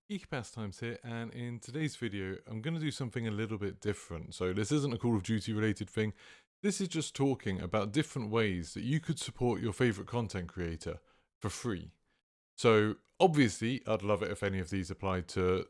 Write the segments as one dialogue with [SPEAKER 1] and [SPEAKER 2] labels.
[SPEAKER 1] Geeky Pastimes here, and in today's video, I'm going to do something a little bit different. So this isn't a Call of Duty related thing. This is just talking about different ways that you could support your favorite content creator for free. So obviously, I'd love it if any of these applied to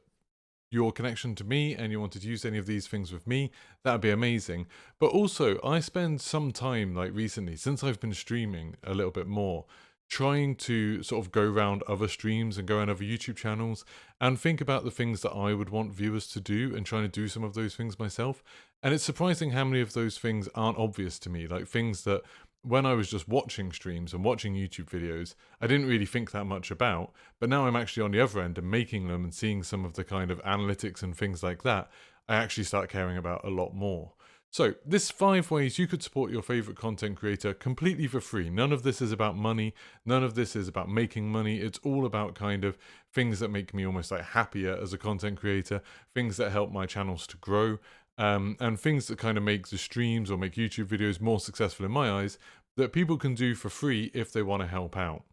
[SPEAKER 1] your connection to me and you wanted to use any of these things with me. That'd be amazing. But also, I spend some time, like recently, since I've been streaming a little bit more, trying to sort of go around other streams and go around other YouTube channels and think about the things that I would want viewers to do and trying to do some of those things myself. And it's surprising how many of those things aren't obvious to me, like things that when I was just watching streams and watching YouTube videos, I didn't really think that much about. But now I'm actually on the other end and making them and seeing some of the kind of analytics and things like that, I actually start caring about a lot more. So, this 5 ways you could support your favorite content creator completely for free. None of this is about money. None of this is about making money. It's all about kind of things that make me almost like happier as a content creator, things that help my channels to grow, and things that kind of make the streams or make YouTube videos more successful in my eyes that people can do for free if they want to help out.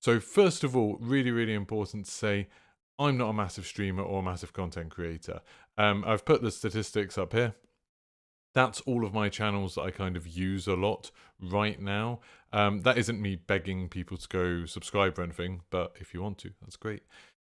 [SPEAKER 1] So, first of all, really, really important to say, I'm not a massive streamer or a massive content creator. I've put the statistics up here. That's all of my channels that I kind of use a lot right now. That isn't me begging people to go subscribe or anything, but if you want to, that's great.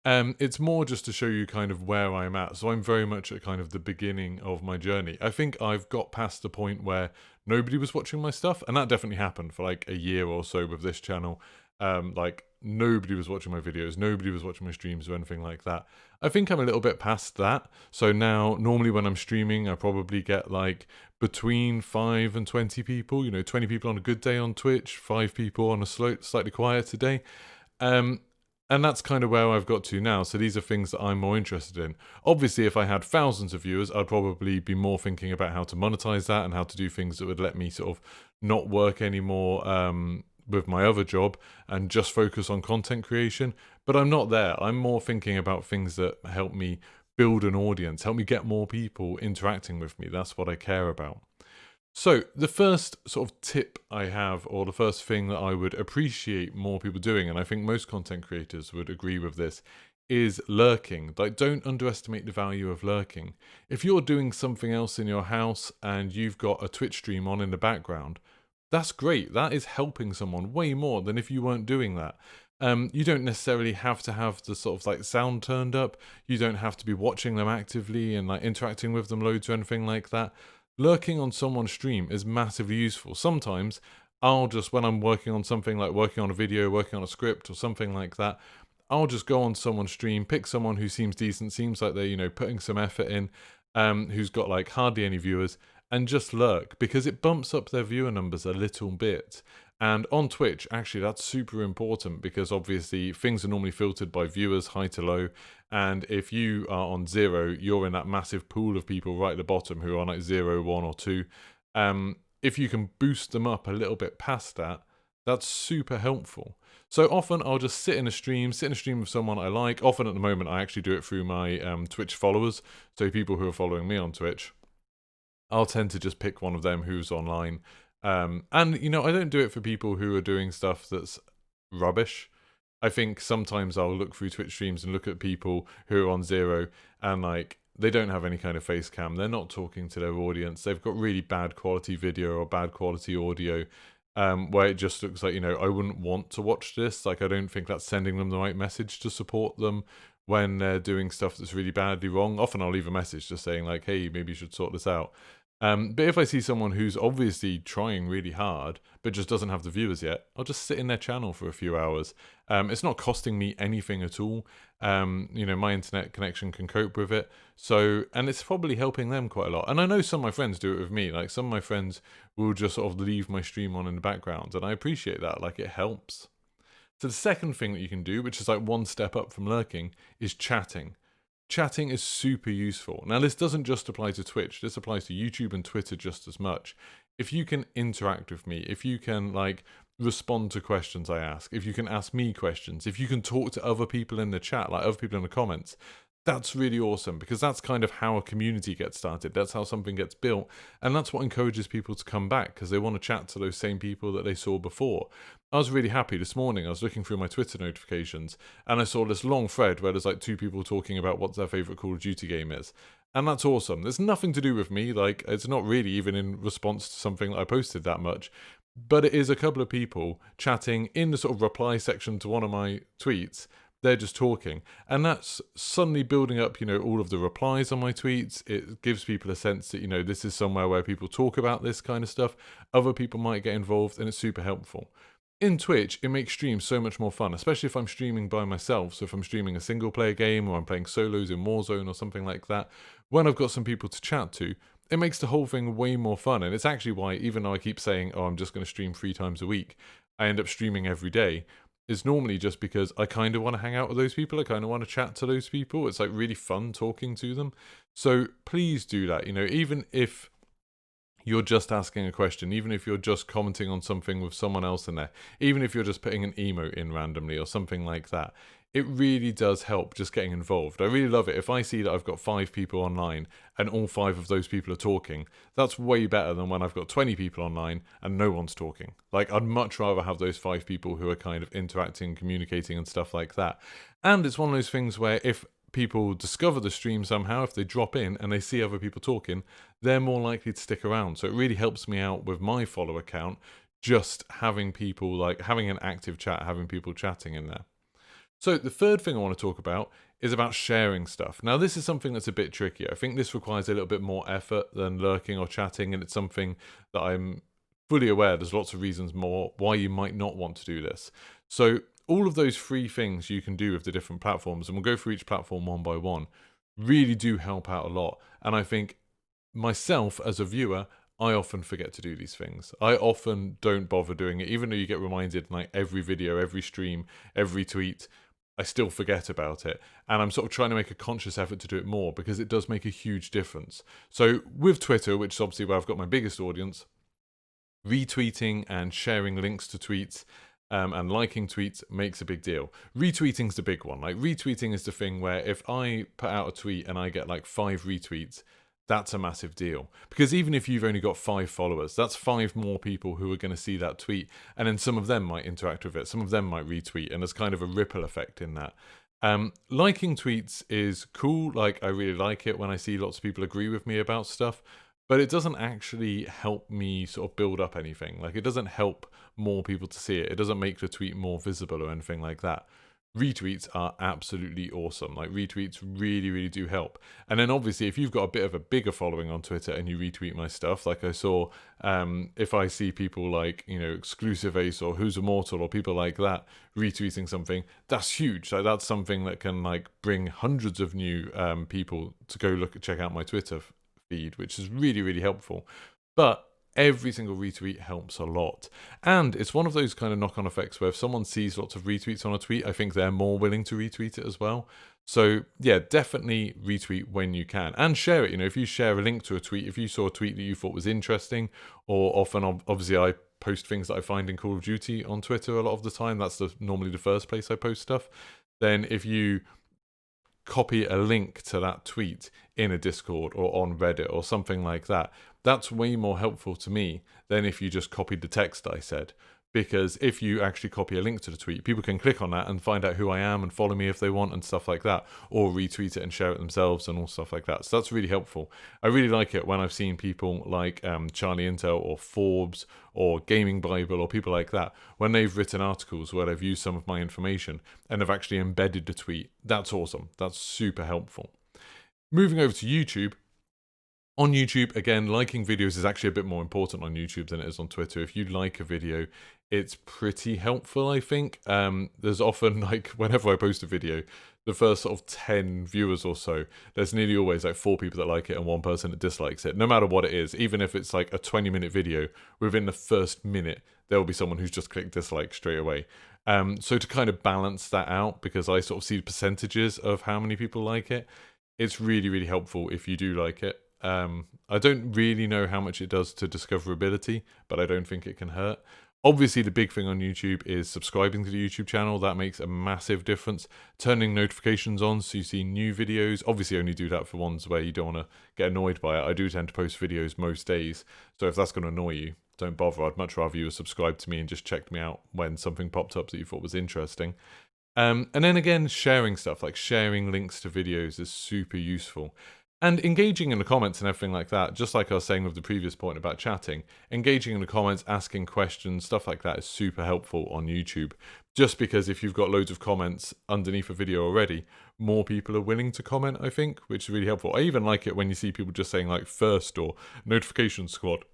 [SPEAKER 1] It's more just to show you kind of where I'm at. So I'm very much at kind of the beginning of my journey. I think I've got past the point where nobody was watching my stuff, and that definitely happened for like a year or so with this channel. Like nobody was watching my videos, nobody was watching my streams or anything like that. I think I'm a little bit past that. So now, normally when I'm streaming, I probably get like between 5 and 20 people. 20 people on a good day on Twitch, 5 people on a slightly quieter day. Um, and that's kind of where I've got to now. So these are things that I'm more interested in. Obviously, if I had thousands of viewers, I'd probably be more thinking about how to monetize that and how to do things that would let me sort of not work anymore with my other job and just focus on content creation. But I'm not there. I'm more thinking about things that help me build an audience, help me get more people interacting with me. That's what I care about. So, the first sort of tip I have, or the first thing that I would appreciate more people doing, and I think most content creators would agree with this, is lurking. Like, don't underestimate the value of lurking. If you're doing something else in your house and you've got a Twitch stream on in the background, that's great. That is helping someone way more than if you weren't doing that. You don't necessarily have to have the sort of like sound turned up. You don't have to be watching them actively and like interacting with them loads or anything like that. Lurking on someone's stream is massively useful. Sometimes I'll just, when I'm working on something like working on a video, working on a script or something like that, I'll just go on someone's stream, pick someone who seems decent, seems like they're, putting some effort in, who's got like hardly any viewers, and just lurk because it bumps up their viewer numbers a little bit. And on Twitch, actually, that's super important because obviously things are normally filtered by viewers, high to low. And if you are on 0, you're in that massive pool of people right at the bottom who are on like 0, 1, or 2. If you can boost them up a little bit past that, that's super helpful. So often I'll just sit in a stream with someone I like. Often at the moment, I actually do it through my Twitch followers. So people who are following me on Twitch. I'll tend to just pick one of them who's online. And, I don't do it for people who are doing stuff that's rubbish. I think sometimes I'll look through Twitch streams and look at people who are on 0 and like they don't have any kind of face cam. They're not talking to their audience. They've got really bad quality video or bad quality audio, where it just looks like, I wouldn't want to watch this. Like, I don't think that's sending them the right message to support them when they're doing stuff that's really badly wrong. Often I'll leave a message just saying like, hey, maybe you should sort this out. But if I see someone who's obviously trying really hard, but just doesn't have the viewers yet, I'll just sit in their channel for a few hours. It's not costing me anything at all. My internet connection can cope with it. So, and it's probably helping them quite a lot. And I know some of my friends do it with me. Like some of my friends will just sort of leave my stream on in the background. And I appreciate that. Like it helps. So the second thing that you can do, which is like one step up from lurking, is chatting. Chatting is super useful. Now, this doesn't just apply to Twitch. This applies to YouTube and Twitter just as much. If you can interact with me, if you can like respond to questions I ask, if you can ask me questions, if you can talk to other people in the chat, like other people in the comments, That's really awesome, because that's kind of how a community gets started. That's how something gets built. And that's what encourages people to come back, because they want to chat to those same people that they saw before. I was really happy this morning. I was looking through my Twitter notifications and I saw this long thread where there's like two people talking about what their favorite Call of Duty game is. And that's awesome. There's nothing to do with me. Like, it's not really even in response to something that I posted that much. But it is a couple of people chatting in the sort of reply section to one of my tweets. They're just talking, and that's suddenly building up, all of the replies on my tweets. It gives people a sense that, this is somewhere where people talk about this kind of stuff. Other people might get involved, and it's super helpful. In Twitch, it makes streams so much more fun, especially if I'm streaming by myself. So if I'm streaming a single player game, or I'm playing solos in Warzone or something like that, when I've got some people to chat to, it makes the whole thing way more fun. And it's actually why, even though I keep saying, oh, I'm just going to stream 3 times a week, I end up streaming every day. Is normally just because I kind of want to hang out with those people. I kind of want to chat to those people. It's like really fun talking to them. So please do that. Even if you're just asking a question, even if you're just commenting on something with someone else in there, even if you're just putting an emote in randomly or something like that, it really does help just getting involved. I really love it. If I see that I've got 5 people online and all 5 of those people are talking, that's way better than when I've got 20 people online and no one's talking. Like, I'd much rather have those 5 people who are kind of interacting, communicating and stuff like that. And it's one of those things where if people discover the stream somehow, if they drop in and they see other people talking, they're more likely to stick around. So it really helps me out with my follower count, just having people, like having an active chat, having people chatting in there. So the third thing I want to talk about is about sharing stuff. Now, this is something that's a bit tricky. I think this requires a little bit more effort than lurking or chatting, and it's something that I'm fully aware there's lots of reasons more why you might not want to do this. So all of those free things you can do with the different platforms, and we'll go through each platform one by one, really do help out a lot. And I think myself as a viewer, I often forget to do these things. I often don't bother doing it, even though you get reminded in like every video, every stream, every tweet. I still forget about it. And I'm sort of trying to make a conscious effort to do it more, because it does make a huge difference. So with Twitter, which is obviously where I've got my biggest audience, retweeting and sharing links to tweets and liking tweets makes a big deal. Retweeting's the big one. Like, retweeting is the thing where if I put out a tweet and I get like 5 retweets, that's a massive deal. Because even if you've only got 5 followers, that's 5 more people who are going to see that tweet. And then some of them might interact with it. Some of them might retweet. And there's kind of a ripple effect in that. Liking tweets is cool. Like, I really like it when I see lots of people agree with me about stuff. But it doesn't actually help me sort of build up anything. Like, it doesn't help more people to see it. It doesn't make the tweet more visible or anything like that. Retweets are absolutely awesome. Like, retweets really, really do help. And then obviously, if you've got a bit of a bigger following on Twitter and you retweet my stuff, like I saw, if I see people like, Exclusive Ace or Who's Immortal or people like that retweeting something, that's huge. Like, that's something that can like bring hundreds of new people to go check out my Twitter feed, which is really, really helpful. But every single retweet helps a lot. And it's one of those kind of knock-on effects where if someone sees lots of retweets on a tweet, I think they're more willing to retweet it as well. So yeah, definitely retweet when you can, and share it. If you share a link to a tweet, if you saw a tweet that you thought was interesting, or often, obviously I post things that I find in Call of Duty on Twitter a lot of the time. That's normally the first place I post stuff. Then if you copy a link to that tweet in a Discord or on Reddit or something like that, that's way more helpful to me than if you just copied the text I said. Because if you actually copy a link to the tweet, people can click on that and find out who I am and follow me if they want and stuff like that, or retweet it and share it themselves and all stuff like that. So that's really helpful. I really like it when I've seen people like Charlie Intel or Forbes or Gaming Bible or people like that, when they've written articles where they've used some of my information and have actually embedded the tweet. That's awesome. That's super helpful. Moving over to YouTube. On YouTube, again, liking videos is actually a bit more important on YouTube than it is on Twitter. If you like a video, it's pretty helpful, I think. There's often, like, whenever I post a video, the first sort of 10 viewers or so, there's nearly always like 4 people that like it and 1 person that dislikes it, no matter what it is. Even if it's like a 20-minute video, within the first minute, there will be someone who's just clicked dislike straight away. So to kind of balance that out, because I sort of see the percentages of how many people like it, it's really, really helpful if you do like it. I don't really know how much it does to discoverability, but I don't think it can hurt. Obviously, the big thing on YouTube is subscribing to the YouTube channel. That makes a massive difference. Turning notifications on so you see new videos. Obviously, only do that for ones where you don't want to get annoyed by it. I do tend to post videos most days, so if that's going to annoy you, don't bother. I'd much rather you were subscribed to me and just checked me out when something popped up that you thought was interesting. And then again, sharing stuff, like sharing links to videos is super useful. And engaging in the comments and everything like that, just like I was saying with the previous point about chatting, engaging in the comments, asking questions, stuff like that is super helpful on YouTube. Just because if you've got loads of comments underneath a video already, more people are willing to comment, I think, which is really helpful. I even like it when you see people just saying like first or notification squad.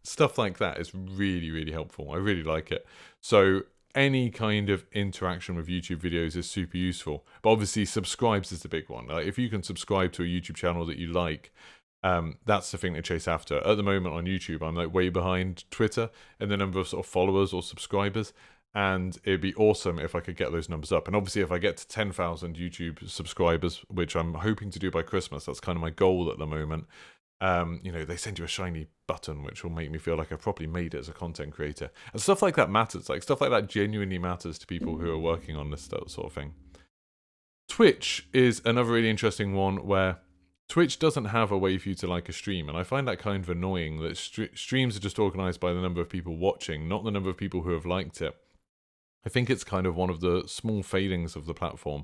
[SPEAKER 1] Stuff like that is really, really helpful. I really like it. So any kind of interaction with YouTube videos is super useful. But obviously subscribes is the big one. Like if you can subscribe to a YouTube channel that you like, that's the thing to chase after. At the moment on YouTube, I'm like way behind Twitter in the number of sort of followers or subscribers. And it'd be awesome if I could get those numbers up. And obviously if I get to 10,000 YouTube subscribers, which I'm hoping to do by Christmas, that's kind of my goal at the moment. They send you a shiny button which will make me feel like I've properly made it as a content creator. And stuff like that matters. Like stuff like that genuinely matters to people who are working on this sort of thing. Twitch is another really interesting one where Twitch doesn't have a way for you to like a stream, and I find that kind of annoying that streams are just organized by the number of people watching, not the number of people who have liked it. I think it's kind of one of the small failings of the platform.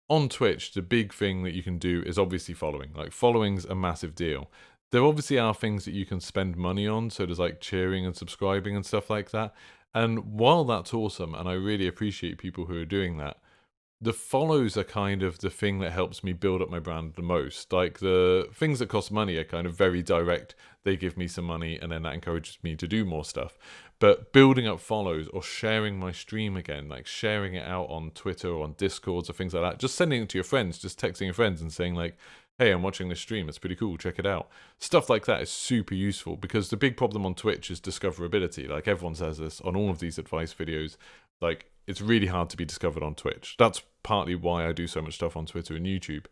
[SPEAKER 1] On Twitch, the big thing that you can do is obviously following. Like, following's a massive deal. There obviously are things that you can spend money on, so there's like cheering and subscribing and stuff like that. And while that's awesome, and I really appreciate people who are doing that, the follows are kind of the thing that helps me build up my brand the most. Like, the things that cost money are kind of very direct. They give me some money and then that encourages me to do more stuff. But building up follows or sharing my stream again, like sharing it out on Twitter or on Discords or things like that, just sending it to your friends, just texting your friends and saying like, hey, I'm watching this stream, it's pretty cool, check it out. Stuff like that is super useful because the big problem on Twitch is discoverability. Like, everyone says this on all of these advice videos. Like, it's really hard to be discovered on Twitch. That's partly why I do so much stuff on Twitter and YouTube.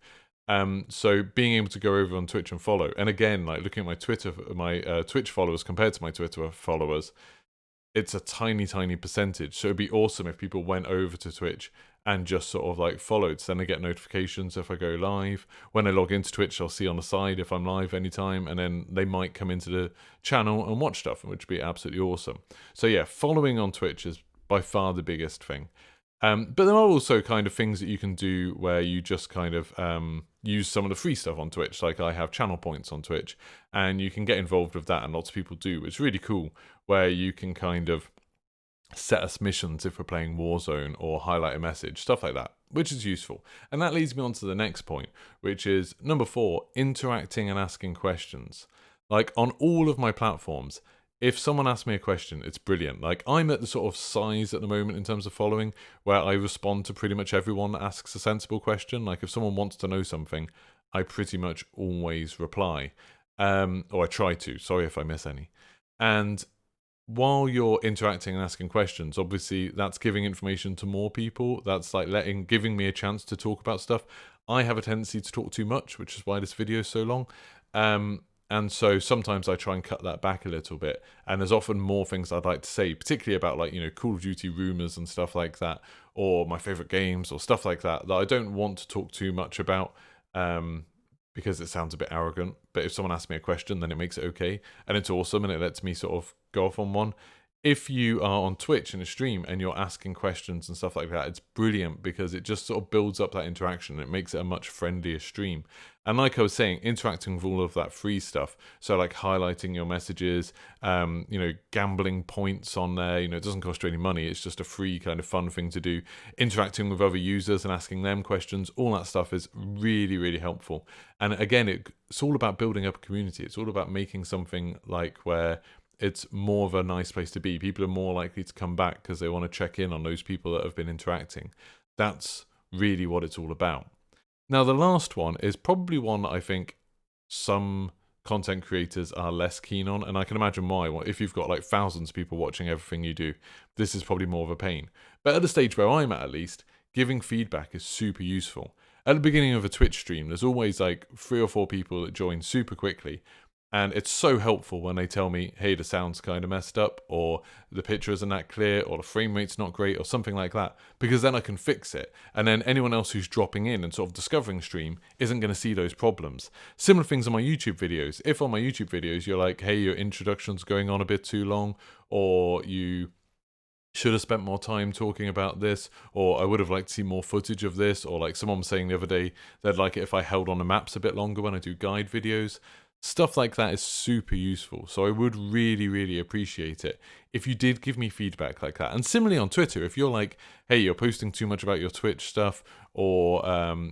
[SPEAKER 1] So being able to go over on Twitch and follow, and again, like looking at my Twitch followers compared to my Twitter followers, it's a tiny, tiny percentage. So it'd be awesome if people went over to Twitch and just sort of like followed. So then I get notifications if I go live. When I log into Twitch, I'll see on the side if I'm live anytime, and then they might come into the channel and watch stuff, which would be absolutely awesome. So yeah, following on Twitch is by far the biggest thing. But there are also kind of things that you can do where you just kind of use some of the free stuff on Twitch. Like, I have channel points on Twitch, and you can get involved with that, and lots of people do. It's really cool, where you can kind of set us missions if we're playing Warzone or highlight a message, stuff like that, which is useful. And that leads me on to the next point, which is number 4, interacting and asking questions. Like, on all of my platforms, if someone asks me a question, it's brilliant. Like, I'm at the sort of size at the moment in terms of following where I respond to pretty much everyone that asks a sensible question. Like, if someone wants to know something, I pretty much always reply. Or I try to. Sorry if I miss any. And while you're interacting and asking questions, obviously that's giving information to more people. That's like giving me a chance to talk about stuff. I have a tendency to talk too much, which is why this video is so long. And so sometimes I try and cut that back a little bit. And there's often more things I'd like to say, particularly about, like, Call of Duty rumors and stuff like that, or my favorite games or stuff like that I don't want to talk too much about, because it sounds a bit arrogant. But if someone asks me a question, then it makes it okay. And it's awesome, and it lets me sort of go off on one. If you are on Twitch in a stream and you're asking questions and stuff like that, it's brilliant because it just sort of builds up that interaction. It makes it a much friendlier stream. And like I was saying, interacting with all of that free stuff. So like highlighting your messages, gambling points on there. It doesn't cost you any money. It's just a free kind of fun thing to do. Interacting with other users and asking them questions. All that stuff is really, really helpful. And again, it's all about building up a community. It's all about making something like where it's more of a nice place to be. People are more likely to come back because they want to check in on those people that have been interacting. That's really what it's all about. Now, the last one is probably one that I think some content creators are less keen on, and I can imagine why. If you've got like thousands of people watching everything you do, this is probably more of a pain. But at the stage where I'm at least, giving feedback is super useful. At the beginning of a Twitch stream, there's always like 3 or 4 people that join super quickly, And it's so helpful when they tell me, hey, the sound's kind of messed up, or the picture isn't that clear, or the frame rate's not great, or something like that, because then I can fix it. And then anyone else who's dropping in and sort of discovering stream isn't going to see those problems. Similar things on my YouTube videos. If on my YouTube videos you're like, hey, your introduction's going on a bit too long, or you should have spent more time talking about this, or I would have liked to see more footage of this, or like someone was saying the other day, they'd like it if I held on the maps a bit longer when I do guide videos. Stuff like that is super useful, so I would really, really appreciate it if you did give me feedback like that. And similarly on Twitter, if you're like, hey, you're posting too much about your Twitch stuff, or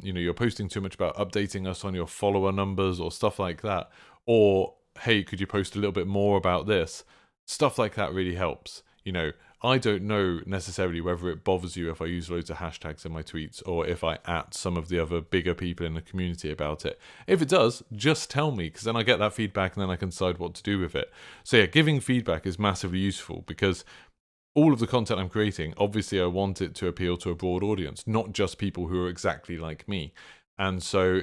[SPEAKER 1] you're posting too much about updating us on your follower numbers or stuff like that, or hey, could you post a little bit more about this? Stuff like that really helps. I don't know necessarily whether it bothers you if I use loads of hashtags in my tweets, or if I at some of the other bigger people in the community about it. If it does, just tell me, because then I get that feedback and then I can decide what to do with it. So yeah, giving feedback is massively useful, because all of the content I'm creating, obviously I want it to appeal to a broad audience, not just people who are exactly like me. And so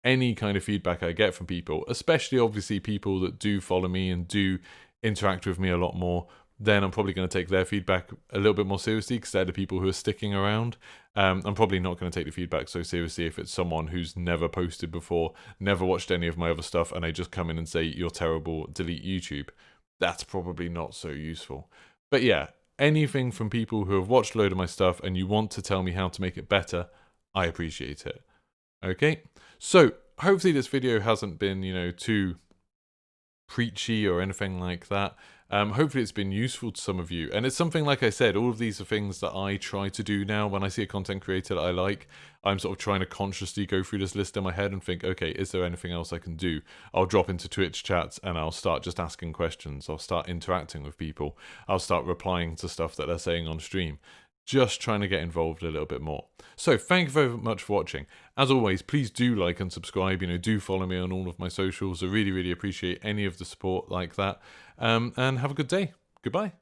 [SPEAKER 1] any kind of feedback I get from people, especially obviously people that do follow me and do interact with me a lot more, then I'm probably going to take their feedback a little bit more seriously, because they're the people who are sticking around. I'm probably not going to take the feedback so seriously if it's someone who's never posted before, never watched any of my other stuff, and they just come in and say, you're terrible, delete YouTube. That's probably not so useful. But yeah, anything from people who have watched a load of my stuff and you want to tell me how to make it better, I appreciate it. Okay? So, hopefully this video hasn't been, too preachy or anything like that. Hopefully it's been useful to some of you, and it's something, like I said, all of these are things that I try to do now. When I see a content creator that I like, I'm sort of trying to consciously go through this list in my head and think, okay, is there anything else I can do? I'll drop into Twitch chats and I'll start just asking questions. I'll start interacting with people. I'll start replying to stuff that they're saying on stream. Just trying to get involved a little bit more. So thank you very much for watching. As always, please do like and subscribe. Do follow me on all of my socials. I really, really appreciate any of the support like that. And have a good day. Goodbye.